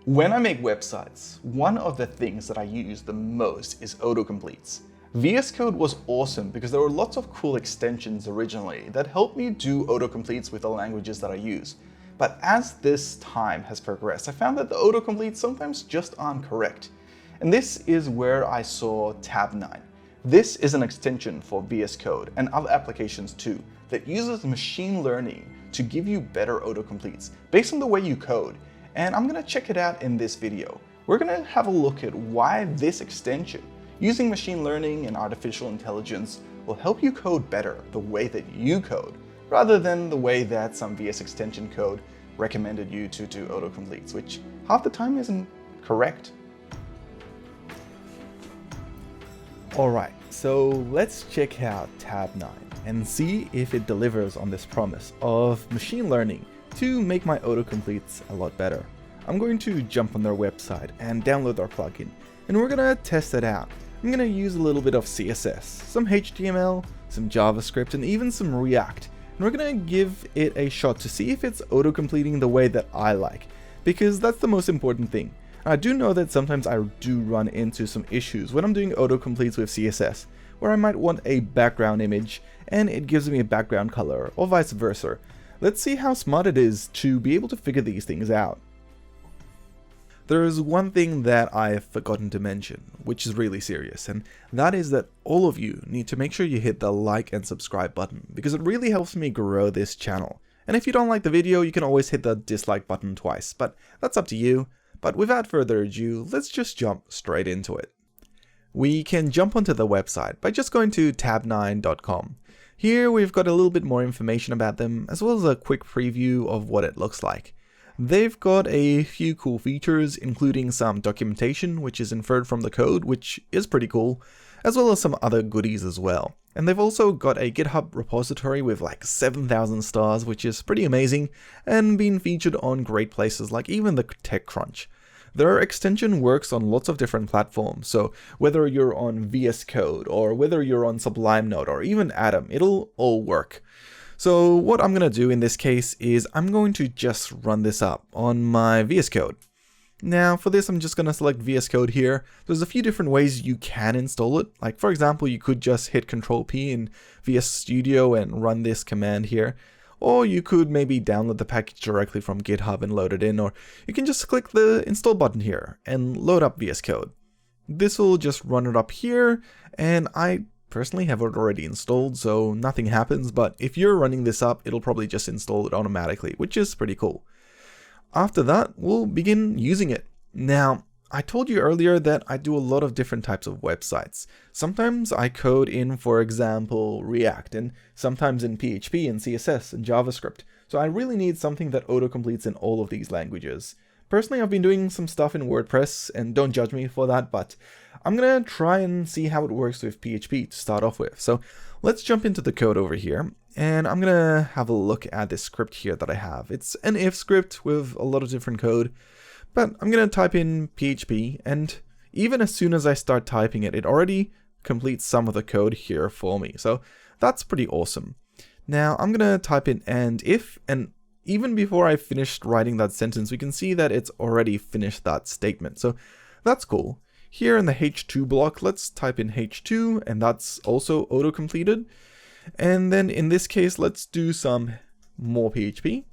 When I make websites, one of the things that I use the most is autocompletes. VS Code was awesome because there were lots of cool extensions originally that helped me do autocompletes with the languages that I use. But as this time has progressed, I found that the autocompletes sometimes just aren't correct. And this is where I saw tab 9. This is an extension for VS Code and other applications too that uses machine learning to give you better autocompletes based on the way you code. And I'm going to check it out in this video. We're going to have a look at why this extension, using machine learning and artificial intelligence, will help you code better the way that you code, rather than the way that some VS extension code recommended you to do autocompletes, which half the time isn't correct. Alright, so let's check out tab 9 and see if it delivers on this promise of machine learning to make my autocompletes a lot better. I'm going to jump on their website and download their plugin, and we're going to test it out. I'm going to use a little bit of CSS, some HTML, some JavaScript, and even some React. And we're going to give it a shot to see if it's auto-completing the way that I like, because that's the most important thing. I do know that sometimes I do run into some issues when I'm doing autocompletes with CSS, where I might want a background image and it gives me a background color, or vice versa. Let's see how smart it is to be able to figure these things out. There is one thing that I've forgotten to mention, which is really serious, and that is that all of you need to make sure you hit the like and subscribe button, because it really helps me grow this channel. And if you don't like the video, you can always hit the dislike button twice, but that's up to you. But without further ado, let's just jump straight into it. We can jump onto the website by just going to tab9.com. Here we've got a little bit more information about them, as well as a quick preview of what it looks like. They've got a few cool features, including some documentation, which is inferred from the code, which is pretty cool, as well as some other goodies as well. And they've also got a GitHub repository with like 7,000 stars, which is pretty amazing, and been featured on great places like even the TechCrunch. Their extension works on lots of different platforms, so whether you're on VS Code, or whether you're on Sublime Node, or even Atom, it'll all work. So what I'm going to do in this case is I'm going to just run this up on my VS Code. Now for this I'm just going to select VS Code here. There's a few different ways you can install it. Like for example, you could just hit Ctrl P in VS Studio and run this command here. Or you could maybe download the package directly from GitHub and load it in, or you can just click the install button here and load up VS Code. This will just run it up here, and I personally have it already installed, so nothing happens, but if you're running this up, it'll probably just install it automatically, which is pretty cool. After that, we'll begin using it. Now, I told you earlier that I do a lot of different types of websites. Sometimes I code in, for example, React, and sometimes in PHP and CSS and JavaScript. So I really need something that autocompletes in all of these languages. Personally, I've been doing some stuff in WordPress, and don't judge me for that, but I'm gonna try and see how it works with PHP to start off with. So let's jump into the code over here, and I'm gonna have a look at this script here that I have. It's an if script with a lot of different code. But I'm going to type in PHP, and even as soon as I start typing it, it already completes some of the code here for me. So that's pretty awesome. Now I'm going to type in and if, and even before I finished writing that sentence, we can see that it's already finished that statement. So that's cool. Here in the H2 block, let's type in H2, and that's also auto-completed. And then in this case, let's do some more PHP.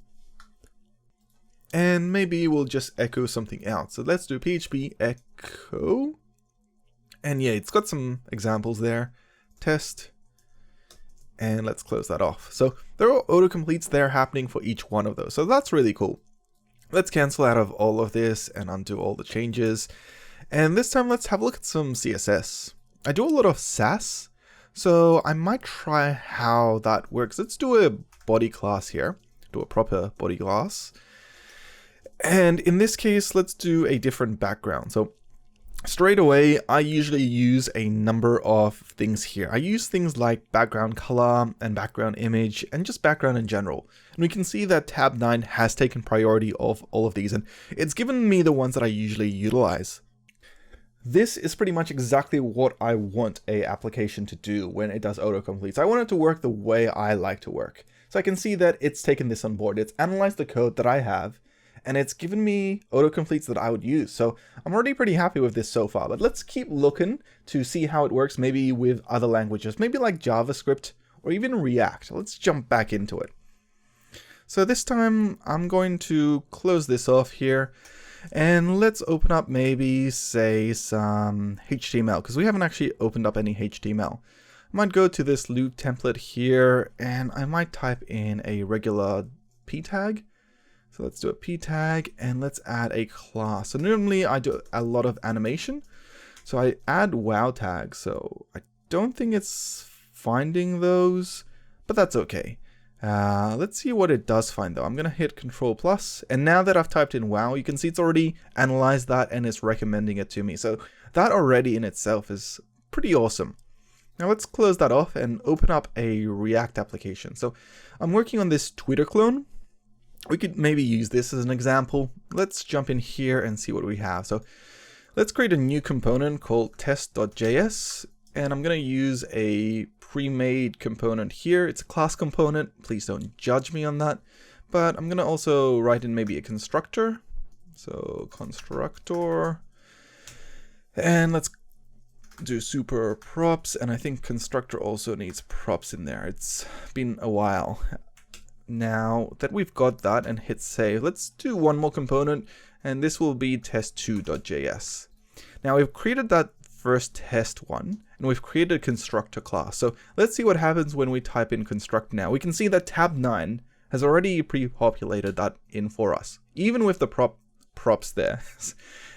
And maybe we'll just echo something out. So let's do PHP echo. And yeah, it's got some examples there. Test. And let's close that off. So there are autocompletes there happening for each one of those. So that's really cool. Let's cancel out of all of this and undo all the changes. And this time let's have a look at some CSS. I do a lot of Sass, so I might try how that works. Let's do a body class here. Do a proper body class. And in this case, let's do a different background. So straight away, I usually use a number of things here. I use things like background color and background image and just background in general. And we can see that tab 9 has taken priority of all of these, and it's given me the ones that I usually utilize. This is pretty much exactly what I want a application to do when it does autocompletes. I want it to work the way I like to work. So I can see that it's taken this on board. It's analyzed the code that I have, and it's given me autocompletes that I would use. So I'm already pretty happy with this so far, but let's keep looking to see how it works maybe with other languages, maybe like JavaScript or even React. Let's jump back into it. So this time I'm going to close this off here, and let's open up maybe say some HTML, because we haven't actually opened up any HTML. I might go to this loop template here, and I might type in a regular p tag. So let's do a p tag, and let's add a class. So normally I do a lot of animation, so I add wow tags. So I don't think it's finding those, but that's okay. Let's see what it does find though. I'm gonna hit Control+, and now that I've typed in wow, you can see it's already analyzed that and it's recommending it to me. So that already in itself is pretty awesome. Now let's close that off and open up a React application. So I'm working on this Twitter clone. We could maybe use this as an example. Let's jump in here and see what we have. So let's create a new component called test.js, and I'm going to use a pre-made component here. It's a class component. Please don't judge me on that. But I'm going to also write in maybe a constructor. So constructor, and let's do super props, and I think constructor also needs props in there. It's been a while. Now that we've got that and hit save, let's do one more component, and this will be test2.js. Now we've created that first test one, and we've created a constructor class. So let's see what happens when we type in construct now. We can see that tab 9 has already pre-populated that in for us, even with the props there.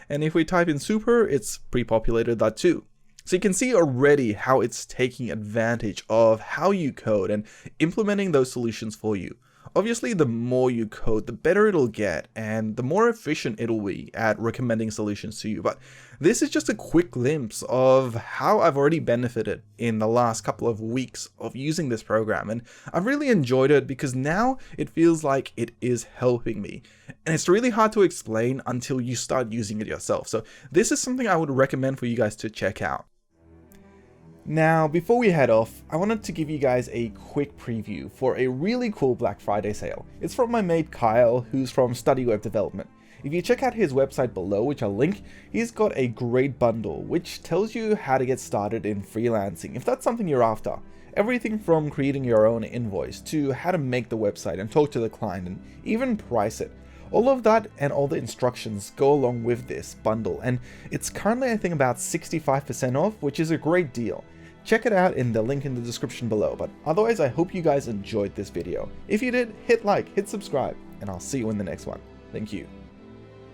And if we type in super, it's pre-populated that too. So you can see already how it's taking advantage of how you code and implementing those solutions for you. Obviously, the more you code, the better it'll get, and the more efficient it'll be at recommending solutions to you. But this is just a quick glimpse of how I've already benefited in the last couple of weeks of using this program. And I've really enjoyed it because now it feels like it is helping me. And it's really hard to explain until you start using it yourself. So this is something I would recommend for you guys to check out. Now, before we head off, I wanted to give you guys a quick preview for a really cool Black Friday sale. It's from my mate Kyle, who's from Study Web Development. If you check out his website below, which I'll link, he's got a great bundle which tells you how to get started in freelancing, if that's something you're after. Everything from creating your own invoice to how to make the website and talk to the client and even price it. All of that and all the instructions go along with this bundle, and it's currently I think about 65% off, which is a great deal. Check it out in the link in the description below, but otherwise I hope you guys enjoyed this video. If you did, hit like, hit subscribe, and I'll see you in the next one. Thank you.